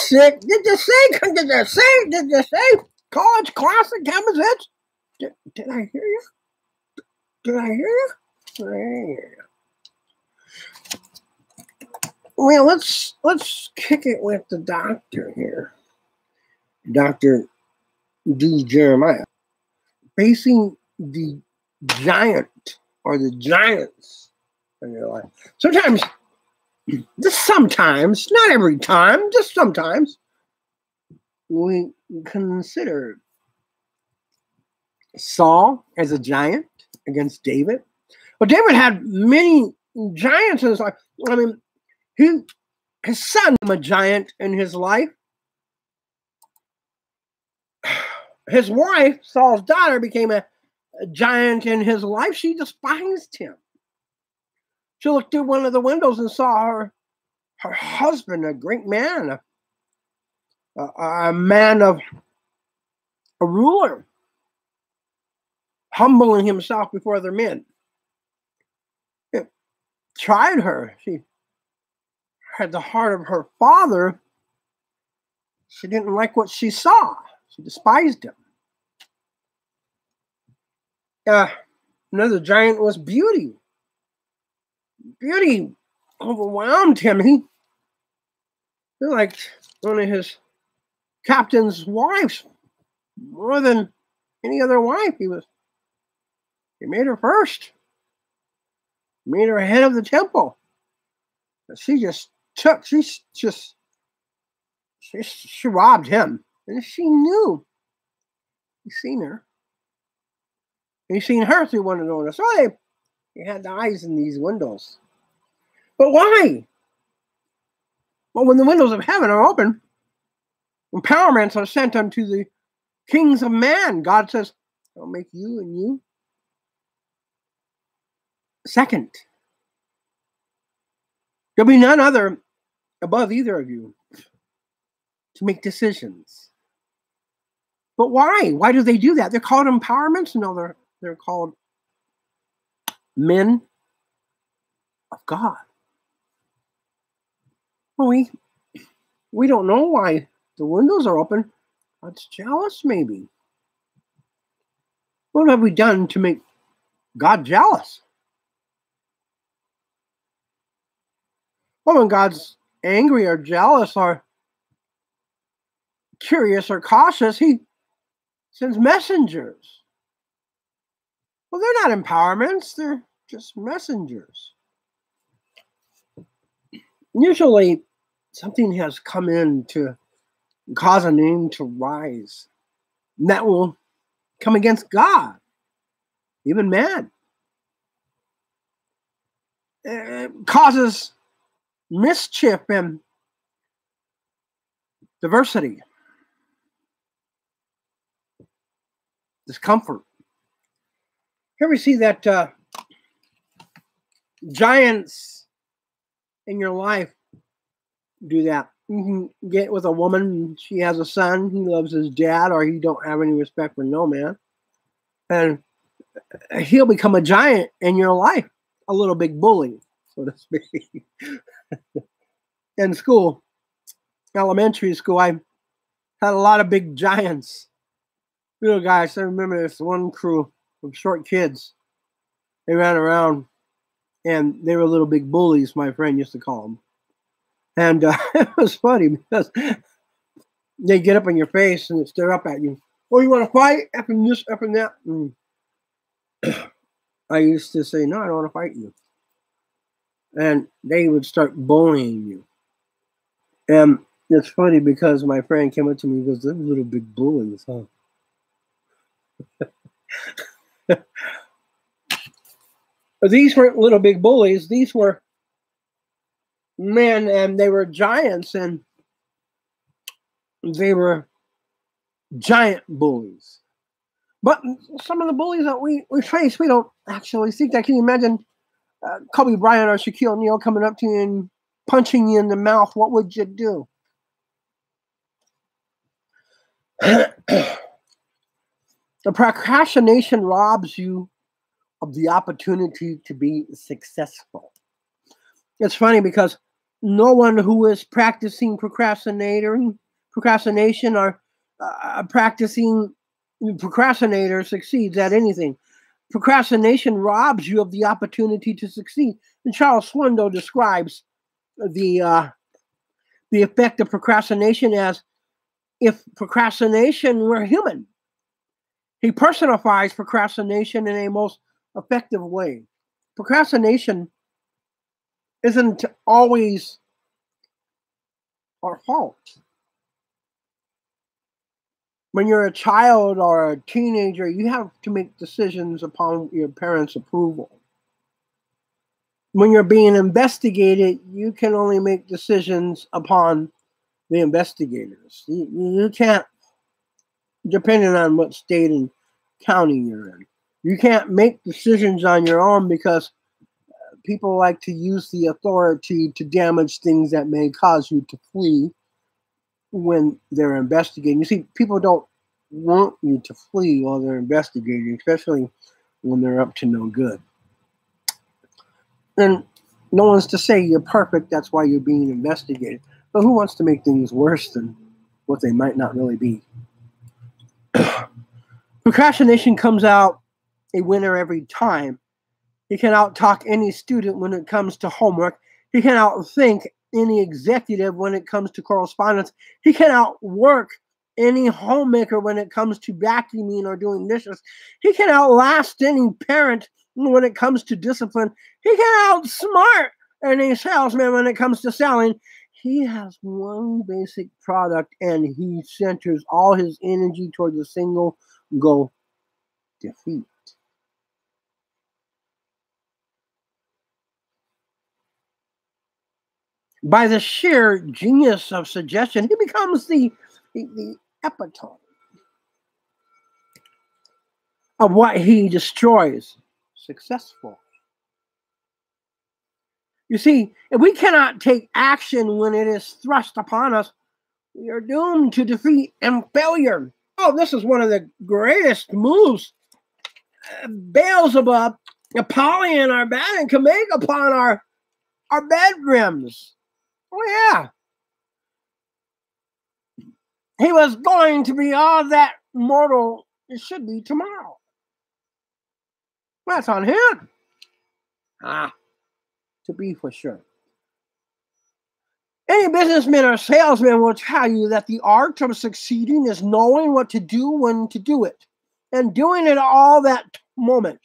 sick. Did you say college classic deficits? Did I hear you? Did I hear you? Did I hear you? Well, let's kick it with the doctor here. Dr. D. Jeremiah. Facing the giant or the giants in your life. Sometimes, not every time, just sometimes, we consider Saul as a giant against David. But David had many giants in his life. I mean, his son became a giant in his life. His wife, Saul's daughter, became a giant in his life. She despised him. She looked through one of the windows and saw her husband, a great man, a man of a ruler, humbling himself before other men. It tried her. She had the heart of her father. She didn't like what she saw. She despised him. Another giant was beauty. Beauty overwhelmed him. He liked one of his captain's wives more than any other wife. He made her first. He made her head of the temple. But she robbed him. And she knew. He's seen her. He's seen her through one of the windows. So they had the eyes in these windows. But why? Well, when the windows of heaven are open, empowerments are sent unto the kings of man. God says, I'll make you and you second. There'll be none other above either of you to make decisions. But why? Why do they do that? They're called empowerments? No, they're called men of God. Well, we don't know why the windows are open. God's jealous, maybe. What have we done to make God jealous? Well, when God's angry or jealous or curious or cautious, he sends messengers. Well, they're not empowerments. They're just messengers. Usually, something has come in to cause a name to rise. And that will come against God, even man. It causes mischief and diversity, discomfort. Here we see that giants in your life do that. You can get with a woman, she has a son, he loves his dad, or he don't have any respect for no man. And he'll become a giant in your life, a little big bully, so to speak. In school, elementary school, I had a lot of big giants. Little guys, I remember this one crew of short kids. They ran around, and they were little big bullies, my friend used to call them. And it was funny because they get up in your face and stare up at you. Oh, you want to fight? Up and this, up and that. And I used to say, no, I don't want to fight you. And they would start bullying you. And it's funny because my friend came up to me and goes, they're little big bullies, huh? But these weren't little big bullies. These were men, and they were giants, and they were giant bullies. But some of the bullies that we face, we don't actually see that. Can you imagine Kobe Bryant or Shaquille O'Neal coming up to you and punching you in the mouth? What would you do? The procrastination robs you of the opportunity to be successful. It's funny because no one who is practicing procrastination or practicing procrastinator succeeds at anything. Procrastination robs you of the opportunity to succeed. And Charles Swindoll describes the effect of procrastination as if procrastination were human. He personifies procrastination in a most effective way. Procrastination isn't always our fault. When you're a child or a teenager, you have to make decisions upon your parents' approval. When you're being investigated, you can only make decisions upon the investigators. You can't, depending on what state and county you're in, you can't make decisions on your own because people like to use the authority to damage things that may cause you to flee when they're investigating. You see, people don't want you to flee while they're investigating, especially when they're up to no good. And no one's to say you're perfect, that's why you're being investigated. But who wants to make things worse than what they might not really be? Procrastination comes out a winner every time. He can out-talk any student when it comes to homework. He can outthink any executive when it comes to correspondence. He can outwork any homemaker when it comes to vacuuming or doing dishes. He can outlast any parent when it comes to discipline. He can outsmart any salesman when it comes to selling. He has one basic product and he centers all his energy towards a single goal: defeat. By the sheer genius of suggestion, he becomes the epitome of what he destroys: successful. You see, if we cannot take action when it is thrust upon us, we are doomed to defeat and failure. Oh, this is one of the greatest moves Beelzebub, Apollyon, our bad can make upon our bedrooms. Oh, yeah. He was going to be all that mortal it should be tomorrow. That's on him. To be for sure. Any businessman or salesman will tell you that the art of succeeding is knowing what to do when to do it, and doing it all that moment.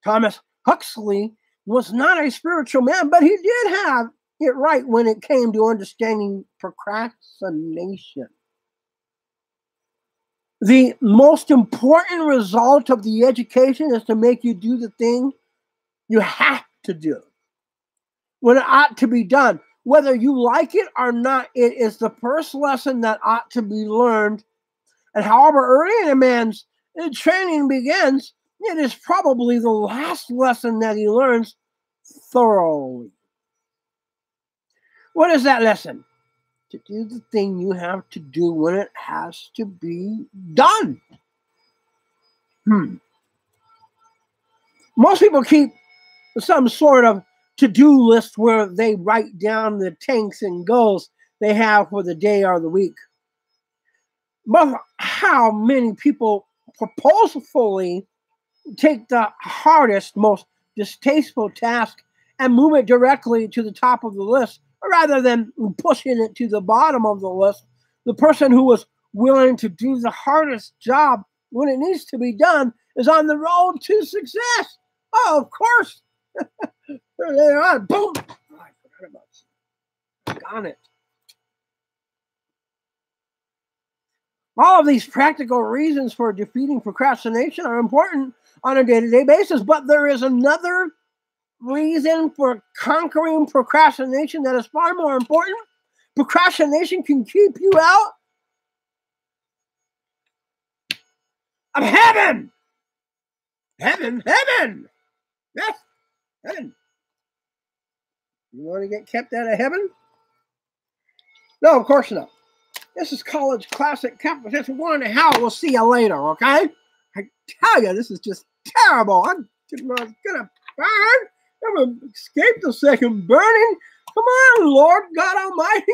Thomas Huxley was not a spiritual man, but he did have it right when it came to understanding procrastination. The most important result of the education is to make you do the thing you have to do when it ought to be done. Whether you like it or not, it is the first lesson that ought to be learned. And however early in a man's training begins, it is probably the last lesson that he learns thoroughly. What is that lesson? To do the thing you have to do when it has to be done. Most people keep some sort of to-do list where they write down the tanks and goals they have for the day or the week. But how many people purposefully take the hardest, most distasteful task and move it directly to the top of the list rather than pushing it to the bottom of the list? The person who was willing to do the hardest job when it needs to be done is on the road to success. Oh, of course. Later on, boom. Oh, I forgot about it. Got it. All of these practical reasons for defeating procrastination are important on a day-to-day basis, but there is another reason for conquering procrastination that is far more important. Procrastination can keep you out of heaven. Heaven. Yes, heaven. You want to get kept out of heaven? No, of course not. This is College Classic Competition 1 and Hell. We'll see you later, okay? I tell you, this is just terrible. I'm going to burn Ever escape the second burning? Come on, Lord God Almighty.